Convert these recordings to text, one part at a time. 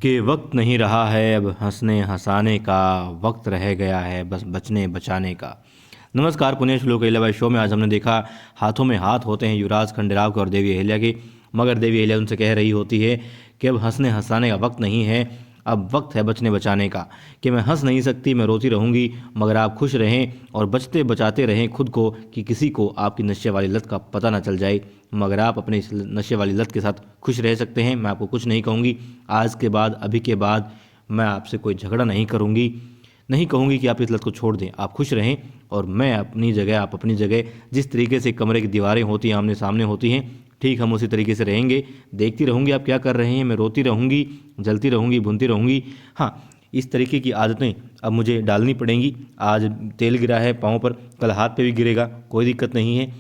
कि वक्त नहीं रहा है अब हंसने हंसाने का, वक्त रह गया है बस बचने बचाने का। नमस्कार, पुणे श्लोक अहिल्याबाई शो में आज हमने देखा हाथों में हाथ होते हैं युवराज खंडेराव के और देवी अहिल्या के, मगर देवी अहिल्या उनसे कह रही होती है कि अब हंसने हंसाने का वक्त नहीं है, अब वक्त है बचने बचाने का। कि मैं हंस नहीं सकती, मैं रोती रहूंगी, मगर आप खुश रहें और बचते बचाते रहें खुद को, कि किसी को आपकी नशे वाली लत का पता ना चल जाए। मगर आप अपने इस नशे वाली लत के साथ खुश रह सकते हैं। मैं आपको कुछ नहीं कहूँगी। आज के बाद, अभी के बाद मैं आपसे कोई झगड़ा नहीं करूँगी, नहीं कहूँगी कि आप इस लत को छोड़ दें। आप खुश रहें और मैं अपनी जगह, आप अपनी जगह। जिस तरीके से कमरे की दीवारें होती हैं, आमने सामने होती हैं, ठीक हम उसी तरीके से रहेंगे। देखती रहूँगी आप क्या कर रहे हैं, मैं रोती रहूँगी, जलती रहूँगी, भूनती रहूँगी। हाँ, इस तरीके की आदतें अब मुझे डालनी पड़ेंगी। आज तेल गिरा है पाँव पर, कल हाथ पे भी गिरेगा, कोई दिक्कत नहीं है।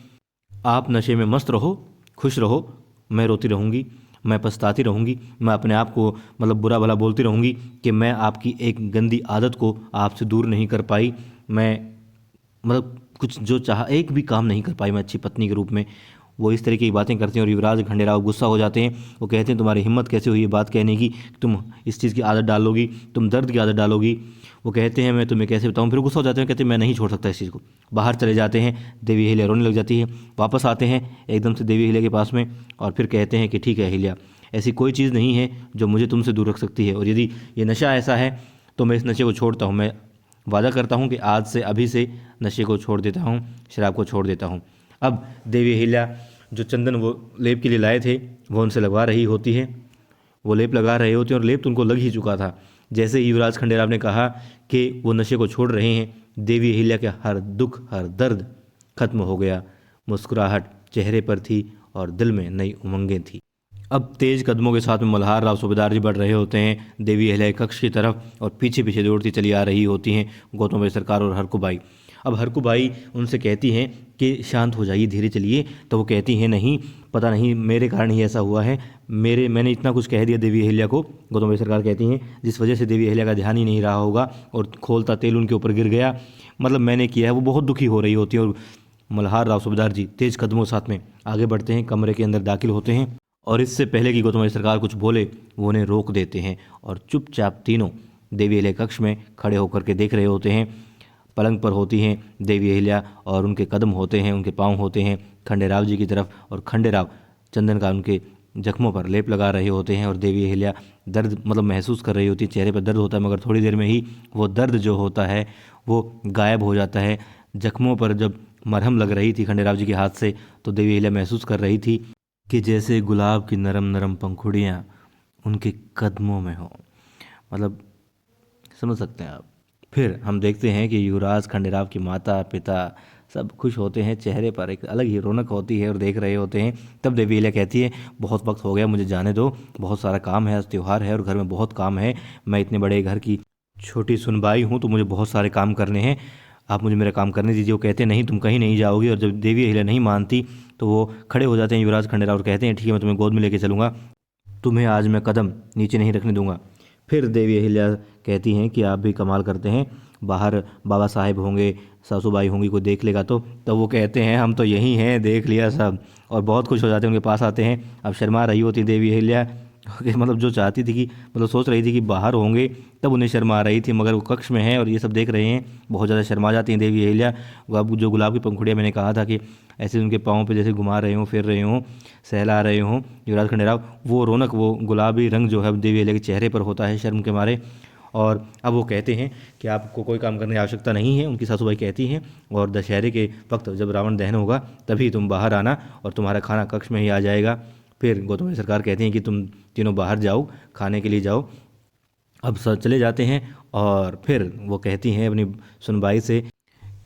आप नशे में मस्त रहो, खुश रहो, मैं रोती रहूँगी, मैं पछताती रहूँगी, मैं अपने आप को मतलब बुरा भला बोलती रहूँगी कि मैं आपकी एक गंदी आदत को आपसे दूर नहीं कर पाई। मैं मतलब कुछ जो चाहा एक भी काम नहीं कर पाई मैं अच्छी पत्नी के रूप में। वो इस तरीके की बातें करते हैं और युवराज खंडेराव गुस्सा हो जाते हैं। वो कहते हैं तुम्हारी हिम्मत कैसे हुई ये बात कहने की, तुम इस चीज़ की आदत डालोगी, तुम दर्द की आदत डालोगी। वो कहते हैं मैं तुम्हें कैसे बताऊं। फिर गुस्सा हो जाते हैं, कहते हैं मैं नहीं छोड़ सकता इस चीज़ को। बाहर चले जाते हैं, देवी अहिल्या रोने लग जाती है। वापस आते हैं एकदम से देवी अहिल्या के पास में और फिर कहते हैं कि ठीक है अहिल्या, ऐसी कोई चीज़ नहीं है जो मुझे तुमसे दूर रख सकती है, और यदि ये नशा ऐसा है तो मैं इस नशे को छोड़ता हूँ। मैं वादा करता हूँ कि आज से, अभी से नशे को छोड़ देता हूँ, शराब को छोड़ देता हूँ। अब देवी अहिल्या जो चंदन वो लेप के लिए लाए थे वो उनसे लगवा रही होती है। वो लेप लगा रहे होते हैं और लेप तो उनको लग ही चुका था। जैसे ही युवराज खंडेराव ने कहा कि वो नशे को छोड़ रहे हैं, देवी अहिल्या के हर दुख, हर दर्द खत्म हो गया। मुस्कुराहट चेहरे पर थी और दिल में नई उमंगें थी। अब तेज कदमों के साथ में मल्हार राव सूबेदार जी बढ़ रहे होते हैं देवी अहिल्या के कक्ष की तरफ, और पीछे पीछे दौड़ती चली आ रही होती हैं गौतमबाई सरकार और हरकुबाई। अब हरकुबाई उनसे कहती हैं कि शांत हो जाइए, धीरे चलिए। तो वो कहती हैं नहीं, पता नहीं मेरे कारण ही ऐसा हुआ है, मैंने इतना कुछ कह दिया देवी अहिल्या को। गौतमबाई सरकार कहती हैं जिस वजह से देवी अहिल्या का ध्यान ही नहीं रहा होगा और खोलता तेल उनके ऊपर गिर गया, मतलब मैंने किया है। वो बहुत दुखी हो रही होती है और मल्हार राव सूबेदार जी तेज कदमों के साथ में आगे बढ़ते हैं, कमरे के अंदर दाखिल होते हैं, और इससे पहले कि गौतमबाई सरकार कुछ बोले वो उन्हें रोक देते हैं और चुपचाप तीनों देवी अहिल्या कक्ष में खड़े होकर के देख रहे होते हैं। पलंग पर होती हैं देवी अहिल्या और उनके कदम होते हैं, उनके पाँव होते हैं खंडेराव जी की तरफ, और खंडेराव चंदन का उनके जख्मों पर लेप लगा रहे होते हैं। और देवी अहिल्या दर्द मतलब महसूस कर रही होती है, चेहरे पर दर्द होता है, मगर थोड़ी देर में ही वो दर्द जो होता है वो गायब हो जाता है। जख्मों पर जब मरहम लग रही थी खंडेराव जी के हाथ से, तो देवी अहिल्या महसूस कर रही थी कि जैसे गुलाब की नरम नरम पंखुड़ियाँ उनके कदमों में हो। मतलब समझ सकते हैं आप। फिर हम देखते हैं कि युवराज खंडेराव की माता पिता सब खुश होते हैं, चेहरे पर एक अलग ही रौनक होती है और देख रहे होते हैं। तब देवी अहिल्या कहती है बहुत वक्त हो गया, मुझे जाने दो, बहुत सारा काम है, आज त्यौहार है और घर में बहुत काम है। मैं इतने बड़े घर की छोटी सुनबाई हूँ तो मुझे बहुत सारे काम करने हैं, आप मुझे मेरा काम करने दीजिए। वो कहते हैं नहीं, तुम कहीं नहीं जाओगी। और जब देवी अहिल्या नहीं मानती तो वो खड़े हो जाते हैं युवराज खंडेराव और कहते हैं ठीक है, मैं तुम्हें गोद में लेके चलूँगा, तुम्हें आज मैं कदम नीचे नहीं रखने दूंगा। फिर देवी अहिल्या कहती हैं कि आप भी कमाल करते हैं, बाहर बाबा साहेब होंगे, सासूबाई होंगी, कोई देख लेगा तो। तब वो कहते हैं हम तो यहीं हैं, देख लिया सब, और बहुत खुश हो जाते हैं, उनके पास आते हैं। अब शर्मा रही होती देवी अहिल्या कि मतलब जो चाहती थी कि मतलब सोच रही थी कि बाहर होंगे, तब उन्हें शर्मा आ रही थी, मगर वो कक्ष में है और ये सब देख रहे हैं, बहुत ज़्यादा शर्मा जाती हैं देवी अहिल्या। अब जो गुलाब की पंखुड़ियाँ मैंने कहा था कि ऐसे उनके पाँव पे जैसे घुमा रहे हों, फिर रहे हों, सहला रहे हों युवराज खंडेराव, वो रौनक, वो गुलाबी रंग जो है देवी अहिल्या के चेहरे पर होता है शर्म के मारे। और अब वो कहते हैं कि आपको कोई काम करने की आवश्यकता नहीं है, उनकी सासूबाई कहती हैं, और दशहरे के वक्त जब रावण दहन होगा तभी तुम बाहर आना और तुम्हारा खाना कक्ष में ही आ जाएगा। फिर गौतम सरकार कहती हैं कि तुम तीनों बाहर जाओ, खाने के लिए जाओ। अब सब चले जाते हैं और फिर वो कहती हैं अपनी सुनबाई से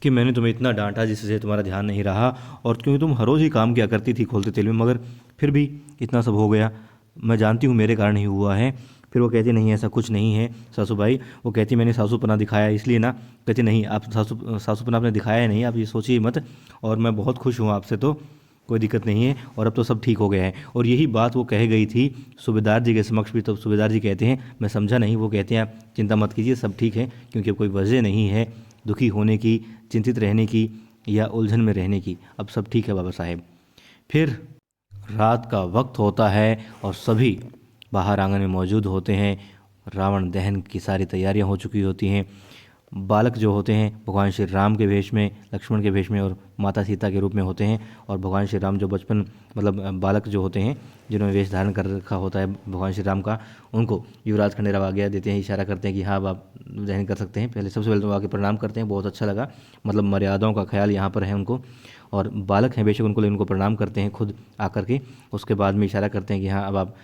कि मैंने तुम्हें इतना डांटा जिससे तुम्हारा ध्यान नहीं रहा, और क्योंकि तुम हर रोज़ ही काम किया करती थी खोलते तेल में, मगर फिर भी इतना सब हो गया, मैं जानती हूँ मेरे कारण ही हुआ है। फिर वो कहती नहीं ऐसा कुछ नहीं है सासूबाई। वो कहती मैंने सासूपना दिखाया इसलिए ना। कहती नहीं, आप सासूपना आपने दिखाया नहीं, आप ये सोचिए मत, और मैं बहुत खुश हूँ आपसे, तो कोई दिक्कत नहीं है, और अब तो सब ठीक हो गया है। और यही बात वो कह गई थी सूबेदार जी के समक्ष भी। तो सूबेदार जी कहते हैं मैं समझा नहीं। वो कहते हैं आप चिंता मत कीजिए, सब ठीक है, क्योंकि अब कोई वजह नहीं है दुखी होने की, चिंतित रहने की या उलझन में रहने की, अब सब ठीक है बाबा साहेब। फिर रात का वक्त होता है और सभी बाहर आंगन में मौजूद होते हैं। रावण दहन की सारी तैयारियां हो चुकी होती हैं। बालक जो होते हैं भगवान श्री राम के वेश में, लक्ष्मण के वेश में और माता सीता के रूप में होते हैं। और भगवान श्री राम जो बचपन मतलब बालक जो होते हैं जिन्होंने वेश धारण कर रखा होता है भगवान श्री राम का, उनको युवराज खंडेराव आज्ञा देते हैं, इशारा करते हैं कि हाँ अब आप दहन कर सकते हैं। पहले सबसे पहले तो आके प्रणाम करते हैं, बहुत अच्छा लगा, मतलब मर्यादाओं का ख्याल यहाँ पर है उनको। और बालक हैं बेशक उनको, लेकिन उनको प्रणाम करते हैं खुद आकर के। उसके बाद में इशारा करते हैं कि हाँ अब आप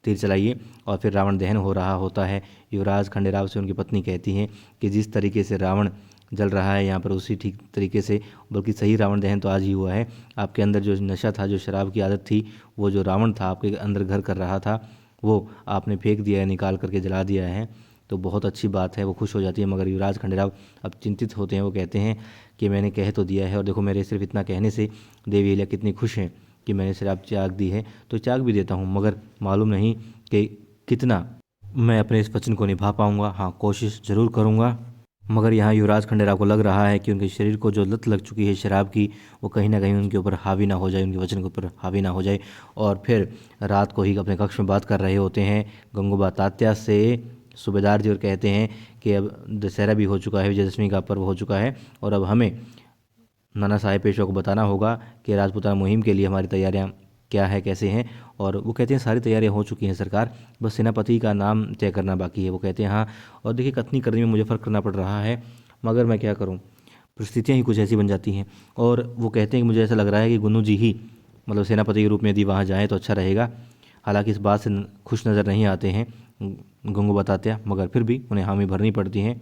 तीर चलाइए। और फिर रावण दहन हो रहा होता है। युवराज खंडेराव से उनकी पत्नी कहती हैं कि जिस तरीके से रावण जल रहा है यहाँ पर उसी ठीक तरीके से, बल्कि सही रावण दहन तो आज ही हुआ है। आपके अंदर जो नशा था, जो शराब की आदत थी, वो जो रावण था आपके अंदर घर कर रहा था, वो आपने फेंक दिया है, निकाल करके जला दिया है। तो बहुत अच्छी बात है, वो खुश हो जाती है। मगर युवराज खंडेराव अब चिंतित होते हैं। वो कहते हैं कि मैंने कह तो दिया है, और देखो मेरे सिर्फ इतना कहने से देवी अहिल्या कितनी खुश हैं कि मैंने शराब त्याग दी है, तो त्याग भी देता हूँ, मगर मालूम नहीं कि कितना मैं अपने इस वचन को निभा पाऊंगा। हाँ, कोशिश ज़रूर करूंगा। मगर यहाँ युवराज खंडेराव को लग रहा है कि उनके शरीर को जो लत लग चुकी है शराब की, वो कहीं ना कहीं उनके ऊपर हावी ना हो जाए, उनके वचन के ऊपर हावी ना हो जाए। और फिर रात को ही अपने कक्ष में बात कर रहे होते हैं गंगूबा तात्या से सूबेदार जी, और कहते हैं कि अब दशहरा भी हो चुका है, विजयदशमी का पर्व हो चुका है, और अब हमें नाना साहेब पेशवा को बताना होगा कि राजपूताना मुहिम के लिए हमारी तैयारियां क्या है, कैसे हैं। और वो कहते हैं सारी तैयारियां हो चुकी हैं सरकार, बस सेनापति का नाम तय करना बाकी है। वो कहते हैं हाँ, और देखिए कथनी करने में मुझे फ़र्क करना पड़ रहा है, मगर मैं क्या करूं, परिस्थितियां ही कुछ ऐसी बन जाती हैं। और वो कहते हैं कि मुझे ऐसा लग रहा है कि गुन्नू जी ही मतलब सेनापति के रूप में यदि वहाँ जाएँ तो अच्छा रहेगा। हालांकि इस बात से खुश नज़र नहीं आते हैं गंगूबा तात्या, मगर फिर भी उन्हें हामी भरनी पड़ती हैं।